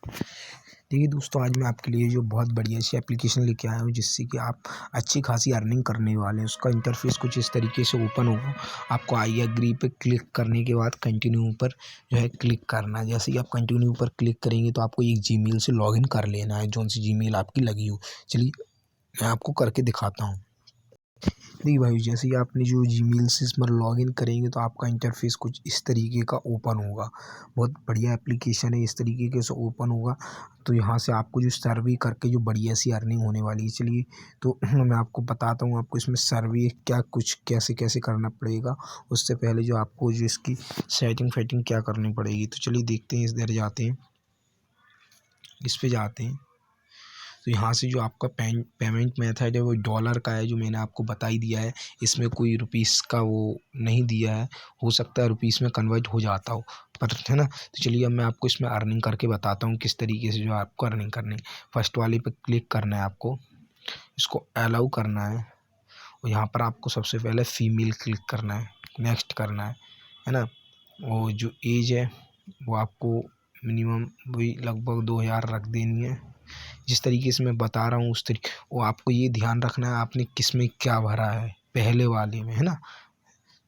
देखिए दोस्तों, आज मैं आपके लिए जो बहुत बढ़िया सी एप्लीकेशन लेके आया हूँ जिससे कि आप अच्छी खासी अर्निंग करने वाले हैं। उसका इंटरफेस कुछ इस तरीके से ओपन होगा। आपको आई एग्री पे क्लिक करने के बाद कंटिन्यू पर जो है क्लिक करना है। जैसे ही आप कंटिन्यू पर क्लिक करेंगे तो आपको एक जीमेल से लॉगिन कर लेना है, जौन सी जीमेल आपकी लगी हो। चलिए मैं आपको करके दिखाता हूँ। देखिए भाई, जैसे ही आपने जो जीमेल से इसमें लॉगिन करेंगे तो आपका इंटरफेस कुछ इस तरीके का ओपन होगा। बहुत बढ़िया एप्लीकेशन है, इस तरीके के से ओपन होगा तो यहाँ से आपको जो सर्वे करके जो बढ़िया सी अर्निंग होने वाली है। चलिए तो मैं आपको बताता हूँ आपको इसमें सर्वे क्या कुछ कैसे कैसे करना पड़ेगा। उससे पहले जो आपको जो इसकी सेटिंग क्या करनी पड़ेगी, तो चलिए देखते हैं। इस इधर जाते हैं, इस पे जाते हैं तो यहाँ से जो आपका पेमेंट मेथड है वो डॉलर का है, जो मैंने आपको बता ही दिया है। इसमें कोई रुपीस का वो नहीं दिया है, हो सकता है रुपीस में कन्वर्ट हो जाता हो, पर है ना। तो चलिए अब मैं आपको इसमें अर्निंग करके बताता हूँ किस तरीके से जो आपको अर्निंग करनी है। फर्स्ट वाले पे क्लिक करना है, आपको इसको अलाउ करना है और यहाँ पर आपको सबसे पहले फीमेल क्लिक करना है, नेक्स्ट करना है ना। और जो एज है वो आपको मिनिमम वही लगभग 2000 रख देनी है। जिस तरीके से मैं बता रहा हूँ उस तरीके वो आपको ये ध्यान रखना है आपने किस में क्या भरा है, पहले वाले में, है ना।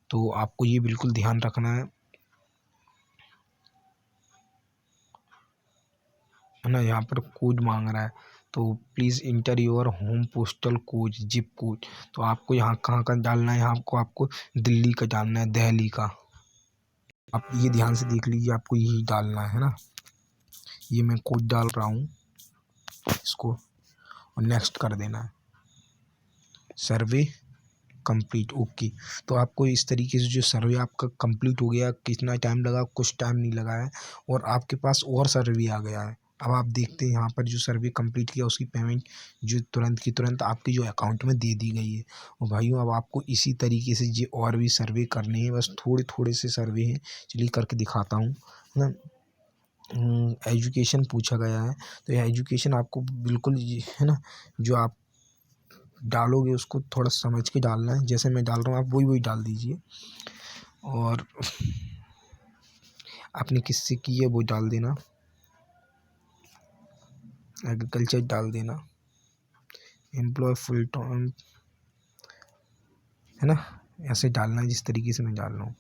तो आपको ये बिल्कुल ध्यान रखना है ना। यहाँ पर कोड मांग रहा है तो please inter your home postal code, zip code. तो आपको यहाँ कहाँ का डालना है, यहाँ आपको दिल्ली का डालना है, दिल्ली का। आप ये ध्यान से देख लीजिए, आपको यही डालना है ना। ये मैं कोड डाल रहा हूँ, इसको और नेक्स्ट कर देना है। सर्वे कंप्लीट, ओके। तो आपको इस तरीके से जो सर्वे आपका कंप्लीट हो गया। कितना टाइम लगा, कुछ टाइम नहीं लगा है और आपके पास और सर्वे आ गया है। अब आप देखते हैं यहाँ पर जो सर्वे कंप्लीट किया उसकी पेमेंट जो तुरंत की तुरंत आपकी जो अकाउंट में दे दी गई है। और भाइयों, अब आपको इसी तरीके से ये और भी सर्वे करने हैं, बस थोड़े थोड़े से सर्वे हैं। चलिए करके दिखाता हूँ ना। एजुकेशन पूछा गया है तो यह एजुकेशन आपको बिल्कुल ये है ना, जो आप डालोगे उसको थोड़ा समझ के डालना है। जैसे मैं डाल रहा हूँ आप वही डाल दीजिए और आपने किससे की है वो डाल देना, एग्रीकल्चर डाल देना, एम्प्लॉय फुल टाइम, है ना। ऐसे डालना है जिस तरीके से मैं डाल रहा हूँ।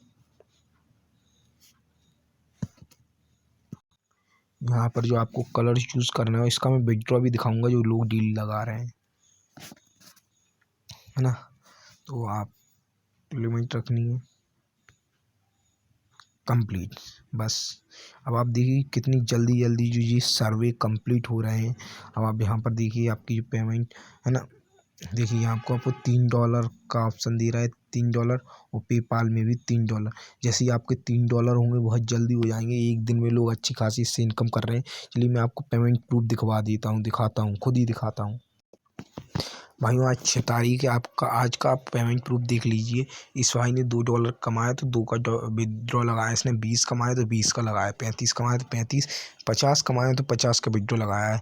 यहाँ पर जो आपको कलर चूज़ करना है, इसका मैं विड्रॉ भी दिखाऊंगा जो लोग डील लगा रहे हैं, है ना। तो आप लिमिट रखनी है कंप्लीट, बस। अब आप देखिए कितनी जल्दी जल्दी जो ये सर्वे कंप्लीट हो रहे हैं। अब आप यहाँ पर देखिए आपकी जो पेमेंट है ना, देखिए यहाँ आपको $3 का ऑप्शन दे रहा है, $3 और पेपाल में भी $3। जैसे ही आपके $3 होंगे बहुत जल्दी हो जाएंगे। एक दिन में लोग अच्छी खासी इससे इनकम कर रहे हैं। चलिए मैं आपको पेमेंट प्रूफ दिखाता हूँ, खुद ही दिखाता हूँ। भाइयों, आज 6 तारीख है, आपका आज का आप पेमेंट प्रूफ देख लीजिए। इस भाई ने $2 कमाया तो 2 का विड्रॉ लगाया। इसने 20 कमाया तो 20 का लगाया, 35 कमाया तो 35, 50 कमाया तो 50 का विड्रॉ लगाया है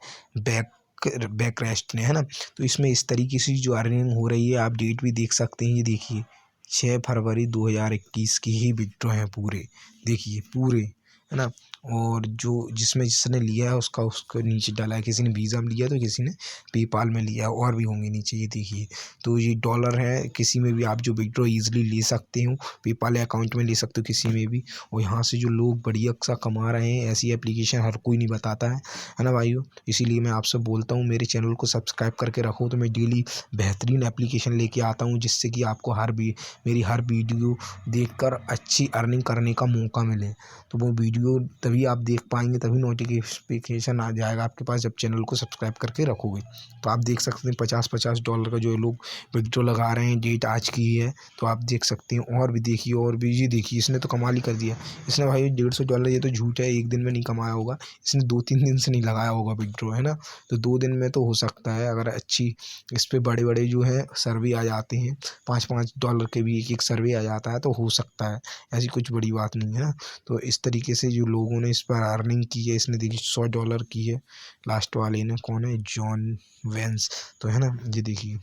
बैक रेस्ट ने, है ना। तो इसमें इस तरीके से जो अर्निंग हो रही है, आप डेट भी देख सकते हैं। ये देखिए 6 फरवरी 2021 की ही विड्रॉ हैं पूरे, देखिए पूरे, है ना। और जो जिसने लिया है उसको नीचे डाला है। किसी ने वीज़ा में लिया तो किसी ने पेपाल में लिया है, और भी होंगे नीचे, ये देखिए। तो ये डॉलर है, किसी में भी आप जो विड्रॉ ईजिली ले सकते हो, पेपाल अकाउंट में ले सकते हो किसी में भी। और यहाँ से जो लोग बढ़िया सा कमा रहे हैं, ऐसी एप्लीकेशन हर कोई नहीं बताता है ना भाइयों। इसीलिए मैं आपसे बोलता हूँ मेरे चैनल को सब्सक्राइब करके रखो, तो मैं डेली बेहतरीन एप्लीकेशन लेके आता हूँ जिससे कि आपको मेरी हर वीडियो देखकर अच्छी अर्निंग करने का मौका मिले। तो वो वीडियो तभी आप देख पाएंगे, तभी नोटिफिकेशन आ जाएगा आपके पास जब चैनल को सब्सक्राइब करके रखोगे। तो आप देख सकते हैं $50 का जो लोग विड्रॉ लगा रहे हैं, डेट आज की ही है। तो आप देख सकते हैं, और भी देखिए, और भी ये देखिए, इसने तो कमाल ही कर दिया। इसने भाई $150, ये तो झूठ है, एक दिन में नहीं कमाया होगा इसने, 2-3 दिन से नहीं लगाया होगा विड्रॉ, है ना। तो 2 दिन में तो हो सकता है, अगर अच्छी इस पर बड़े बड़े जो है सर्वे आ जाते हैं, $5-5 के भी एक सर्वे आ जाता है, तो हो सकता है, ऐसी कुछ बड़ी बात नहीं है ना। तो इस तरीके से जो लोगों ने इस पर अर्निंग की है, इसने देखिए $100 की है। लास्ट वाले ने कौन है, जॉन वेंस, तो है ना। ये देखिए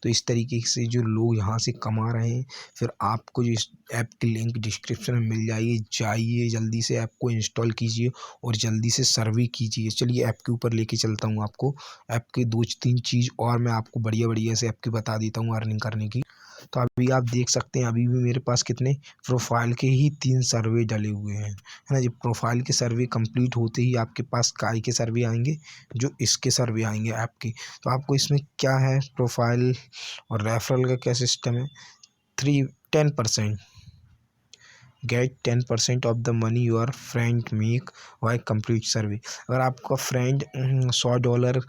तो इस तरीके से जो लोग यहाँ से कमा रहे हैं, फिर आपको जो इस ऐप की लिंक डिस्क्रिप्शन में मिल जाएगी, जाइए जल्दी से ऐप को इंस्टॉल कीजिए और जल्दी से सर्वे कीजिए। चलिए ऐप के ऊपर लेके चलता हूँ आपको। ऐप के 2-3 चीज़ और मैं आपको बढ़िया से ऐप की बता देता हूँ अर्निंग करने की। तो अभी आप देख सकते हैं अभी भी मेरे पास कितने प्रोफाइल के ही 3 सर्वे डले हुए हैं, है ना। जब प्रोफाइल के सर्वे कंप्लीट होते ही आपके पास काय के सर्वे आएंगे, जो इसके सर्वे आएंगे ऐप के। तो आपको इसमें क्या है, प्रोफाइल और रेफरल का क्या सिस्टम है, 10% get 10% of the money your friend make वाई कंप्लीट सर्वे। अगर आपका फ्रेंड $100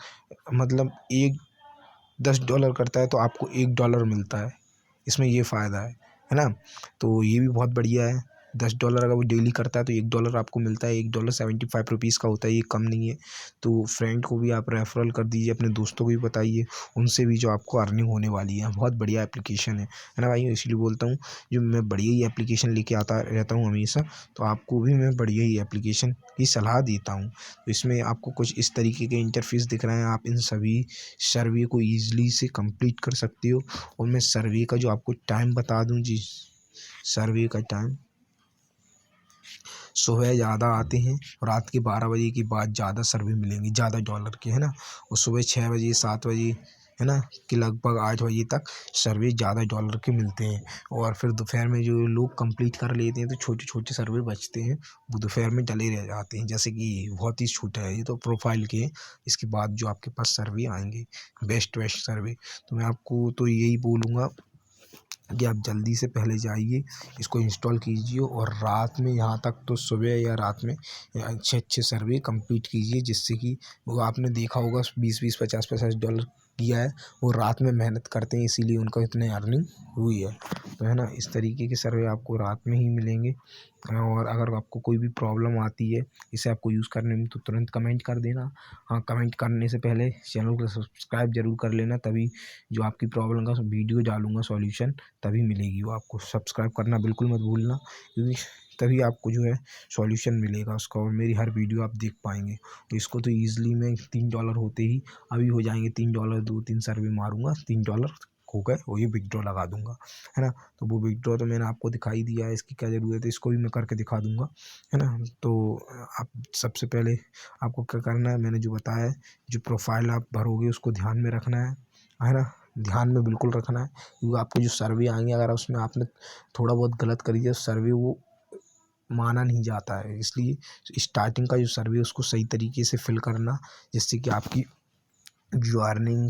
मतलब $10 करता है तो आपको $1 मिलता है, इसमें ये फ़ायदा है ना। तो ये भी बहुत बढ़िया है। $10 अगर वो डेली करता है तो $1 आपको मिलता है। $1 ₹75 का होता है, ये कम नहीं है। तो फ्रेंड को भी आप रेफरल कर दीजिए, अपने दोस्तों को भी बताइए, उनसे भी जो आपको अर्निंग होने वाली है। बहुत बढ़िया एप्लीकेशन है ना भाई। इसलिए बोलता हूँ जो मैं बढ़िया ही एप्लीकेशन लेके आता रहता हूँ हमेशा, तो आपको भी मैं बढ़िया ही एप्लीकेशन की सलाह देता हूँ। तो इसमें आपको कुछ इस तरीके के इंटरफेस दिख रहे हैं, आप इन सभी सर्वे को ईजिली से कंप्लीट कर सकते हो। और मैं सर्वे का जो आपको टाइम बता दूं जी, सर्वे का टाइम सुबह ज़्यादा आते हैं, रात के 12 बजे के बाद ज़्यादा सर्वे मिलेंगे, ज़्यादा डॉलर के, है ना। और सुबह 6 बजे 7 बजे, है ना, कि लगभग 8 बजे तक सर्वे ज़्यादा डॉलर के मिलते हैं। और फिर दोपहर में जो लोग कंप्लीट कर लेते हैं तो छोटे छोटे सर्वे बचते हैं, वो दोपहर में डले रह जाते हैं। जैसे कि बहुत ही छोटा है ये तो प्रोफाइल के, इसके बाद जो आपके पास सर्वे आएंगे बेस्ट सर्वे। तो मैं आपको तो यही बोलूँगा कि आप जल्दी से पहले जाइए, इसको इंस्टॉल कीजिए और रात में, यहाँ तक तो सुबह या रात में अच्छे सर्वे कंप्लीट कीजिए, जिससे कि वो आपने देखा होगा 20-20 $50-50 किया है, वो रात में मेहनत करते हैं, इसीलिए उनको इतने अर्निंग हुई है। तो है ना, इस तरीके के सर्वे आपको रात में ही मिलेंगे। और अगर आपको कोई भी प्रॉब्लम आती है इसे आपको यूज़ करने में, तो तुरंत कमेंट कर देना। हाँ, कमेंट करने से पहले चैनल को सब्सक्राइब ज़रूर कर लेना, तभी जो आपकी प्रॉब्लम का वीडियो डालूँगा सॉल्यूशन तभी मिलेगी वो आपको। सब्सक्राइब करना बिल्कुल मत भूलना, क्योंकि तभी आपको जो है सॉल्यूशन मिलेगा उसका, और मेरी हर वीडियो आप देख पाएंगे। तो इसको तो ईजिली में $3 होते ही अभी हो जाएंगे। $3 2-3 सर्वे मारूंगा, $3 हो गए, वही विड्रॉ लगा दूंगा, है ना। तो वो विड्रॉ तो मैंने आपको दिखाई दिया है, इसकी क्या ज़रूरत है, इसको भी मैं करके दिखा दूंगा, है ना। तो आप सबसे पहले आपको क्या करना है, मैंने जो बताया है, जो प्रोफाइल आप भरोगे उसको ध्यान में रखना है ना, ध्यान में बिल्कुल रखना है। क्योंकि आपके जो सर्वे आएंगे, अगर उसमें आपने थोड़ा बहुत गलत कर दिया, सर्वे वो माना नहीं जाता है। इसलिए स्टार्टिंग का जो सर्वे उसको सही तरीके से फिल करना, जिससे कि आपकी जो अर्निंग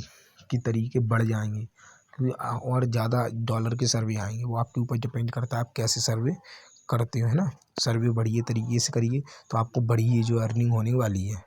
के तरीके बढ़ जाएंगे, क्योंकि और ज़्यादा डॉलर के सर्वे आएंगे। वो आपके ऊपर डिपेंड करता है आप कैसे सर्वे करते हो, है ना। सर्वे बढ़िया तरीके से करिए तो आपको बढ़िया जो अर्निंग होने वाली है।